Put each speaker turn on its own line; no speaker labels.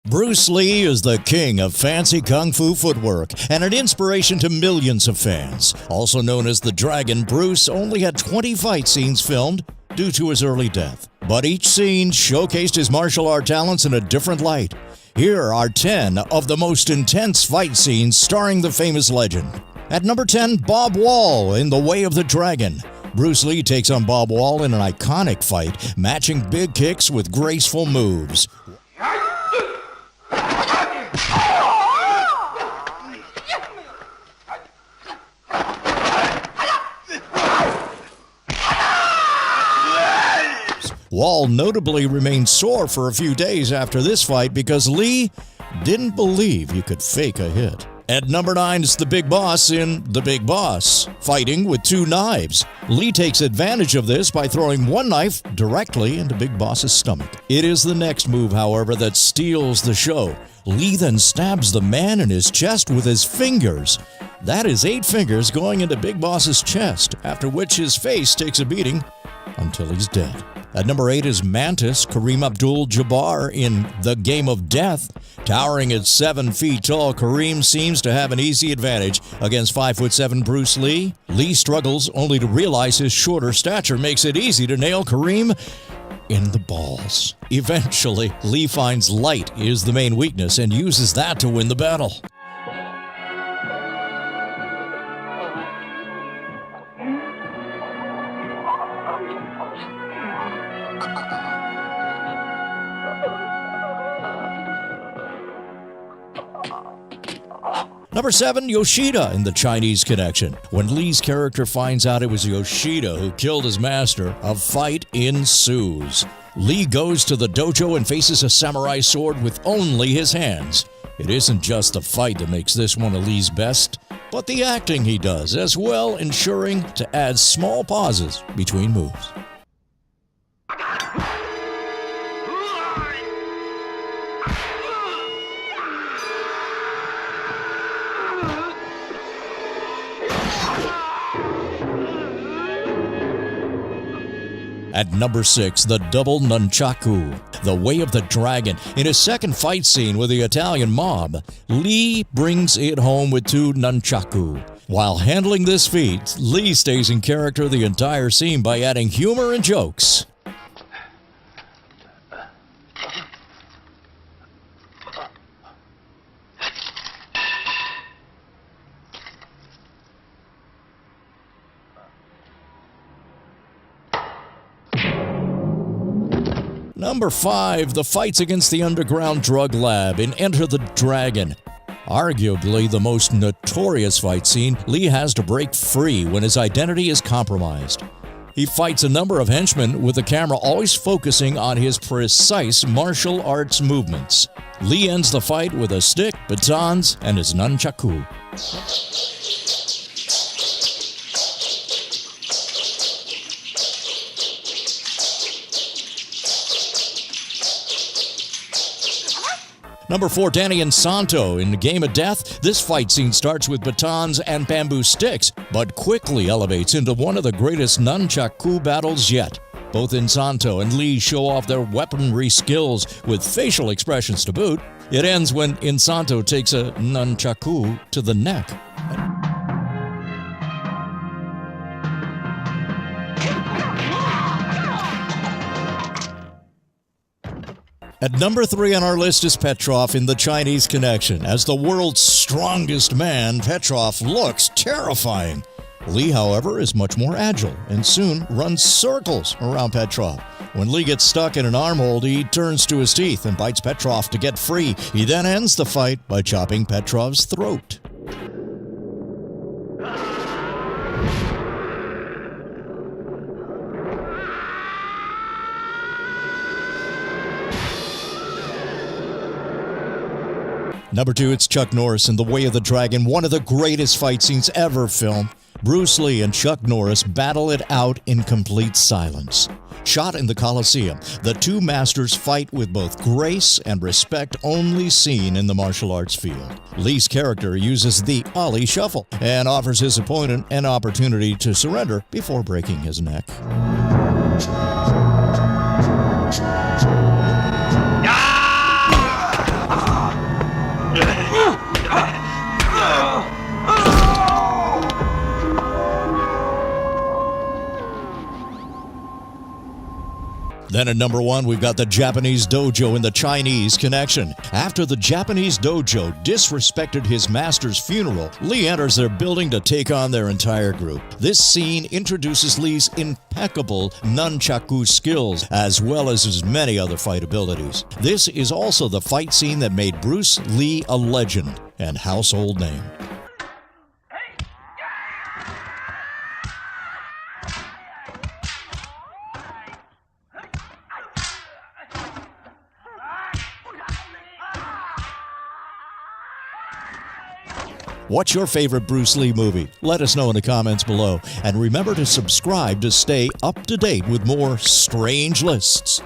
Bruce Lee is the king of fancy kung fu footwork and an inspiration to millions of fans. Also known as the Dragon, Bruce only had 20 fight scenes filmed due to his early death. But each scene showcased his martial art talents in a different light. Here are 10 of the most intense fight scenes starring the famous legend. At number 10, Bob Wall in The Way of the Dragon. Bruce Lee takes on Bob Wall in an iconic fight, matching big kicks with graceful moves. Wall notably remained sore for a few days after this fight because Lee didn't believe you could fake a hit. At number 9 is the Big Boss in The Big Boss, fighting with 2 knives. Lee takes advantage of this by throwing one knife directly into Big Boss's stomach. It is the next move, however, that steals the show. Lee then stabs the man in his chest with his fingers. That is 8 fingers going into Big Boss's chest, after which his face takes a beating until he's dead. At number 8 is Mantis, Kareem Abdul-Jabbar in The Game of Death. Towering at 7 feet tall, Kareem seems to have an easy advantage against 5'7" Bruce Lee. Lee struggles only to realize his shorter stature makes it easy to nail Kareem in the balls. Eventually, Lee finds light is the main weakness and uses that to win the battle. Number 7, Yoshida in The Chinese Connection. When Lee's character finds out it was Yoshida who killed his master, a fight ensues. Lee goes to the dojo and faces a samurai sword with only his hands. It isn't just the fight that makes this one of Lee's best, but the acting he does as well, ensuring to add small pauses between moves. At number 6, the double nunchaku, The Way of the Dragon. In his second fight scene with the Italian mob, Lee brings it home with 2 nunchaku. While handling this feat, Lee stays in character the entire scene by adding humor and jokes. Number 5, the fights against the underground drug lab in Enter the Dragon. Arguably the most notorious fight scene, Lee has to break free when his identity is compromised. He fights a number of henchmen with the camera always focusing on his precise martial arts movements. Lee ends the fight with a stick, batons, and his nunchaku. Number 4, Danny and Santo in The Game of Death. This fight scene starts with batons and bamboo sticks, but quickly elevates into one of the greatest nunchaku battles yet. Both Insanto and Lee show off their weaponry skills with facial expressions to boot. It ends when Insanto takes a nunchaku to the neck. At number 3 on our list is Petrov in The Chinese Connection. As the world's strongest man, Petrov looks terrifying. Lee, however, is much more agile and soon runs circles around Petrov. When Lee gets stuck in an armhold, he turns to his teeth and bites Petrov to get free. He then ends the fight by chopping Petrov's throat. Number 2, it's Chuck Norris in The Way of the Dragon, one of the greatest fight scenes ever filmed. Bruce Lee and Chuck Norris battle it out in complete silence. Shot in the Coliseum, the 2 masters fight with both grace and respect only seen in the martial arts field. Lee's character uses the Ali Shuffle and offers his opponent an opportunity to surrender before breaking his neck. Then at number 1, we've got the Japanese dojo and the Chinese connection. After the Japanese dojo disrespected his master's funeral, Lee enters their building to take on their entire group. This scene introduces Lee's impeccable nunchaku skills, as well as his many other fight abilities. This is also the fight scene that made Bruce Lee a legend and household name. What's your favorite Bruce Lee movie? Let us know in the comments below. And remember to subscribe to stay up to date with more strange lists.